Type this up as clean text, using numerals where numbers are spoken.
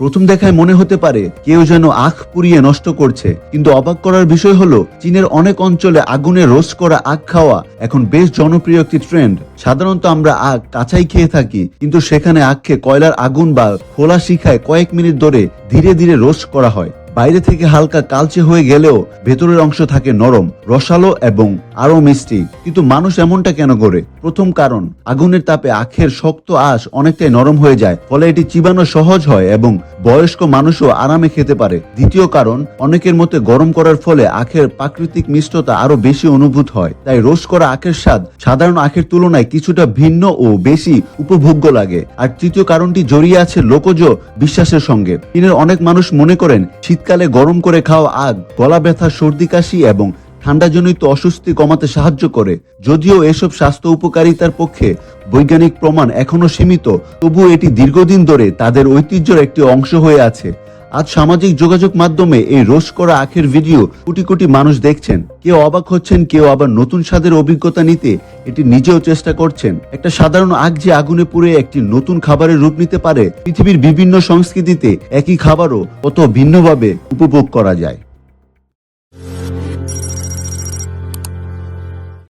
প্রথম দেখায় মনে হতে পারে কেউ যেন আখ পুড়িয়ে নষ্ট করছে, কিন্তু অবাক করার বিষয় হলো চীনের অনেক অঞ্চলে আগুনে রোস্ট করা আখ খাওয়া এখন বেশ জনপ্রিয় একটি ট্রেন্ড। সাধারণত আমরা আখ কাঁচাই খেয়ে থাকি, কিন্তু সেখানে আখকে কয়লার আগুন বা খোলা শিখায় কয়েক মিনিট ধরে ধীরে ধীরে রোস্ট করা হয়। বাইরে থেকে হালকা কালচে হয়ে গেলেও ভেতরের অংশ থাকে নরম, রসালো এবং আরো মিষ্টি। কিন্তু মানুষ এমনটা কেন করে? প্রথম কারণ, আগুনের তাপে আখের শক্ত আঁশ অনেকটাই নরম হয়ে যায়, ফলে এটি চিবানো সহজ হয় এবং বয়স্ক মানুষও আরামে খেতে পারে। দ্বিতীয় কারণ, অনেকের মতে গরম করার ফলে আখের প্রাকৃতিক মিষ্টতা আরো বেশি অনুভূত হয়, তাই রোস্ট করা আখের স্বাদ সাধারণ আখের তুলনায় কিছুটা ভিন্ন ও বেশি উপভোগ্য লাগে। আর তৃতীয় কারণটি জড়িয়ে আছে লোকজ বিশ্বাসের সঙ্গে। চীনের অনেক মানুষ মনে করেন শীতকালে গরম করে খাওয়া আখ গলা ব্যথা, সর্দি কাশি এবং ঠান্ডাজনিত অস্বস্তি কমাতে সাহায্য করে। যদিও এসব স্বাস্থ্য উপকারিতার পক্ষে বৈজ্ঞানিক প্রমাণ এখনো সীমিত, তবুও এটি দীর্ঘদিন ধরে তাদের ঐতিহ্যের একটি অংশ হয়ে আছে। আজ সামাজিক যোগাযোগ মাধ্যমে এই রোস্ট করা আখের ভিডিও কোটি কোটি মানুষ দেখছেন। কেউ অবাক হচ্ছেন, কেউ আবার নতুন স্বাদের অভিজ্ঞতা নিতে এটি নিজেও চেষ্টা করছেন। একটা সাধারণ আখ যে আগুনে পুড়ে একটি নতুন খাবারের রূপ নিতে পারে, পৃথিবীর বিভিন্ন সংস্কৃতিতে একই খাবারও কত ভিন্নভাবে উপভোগ করা যায়।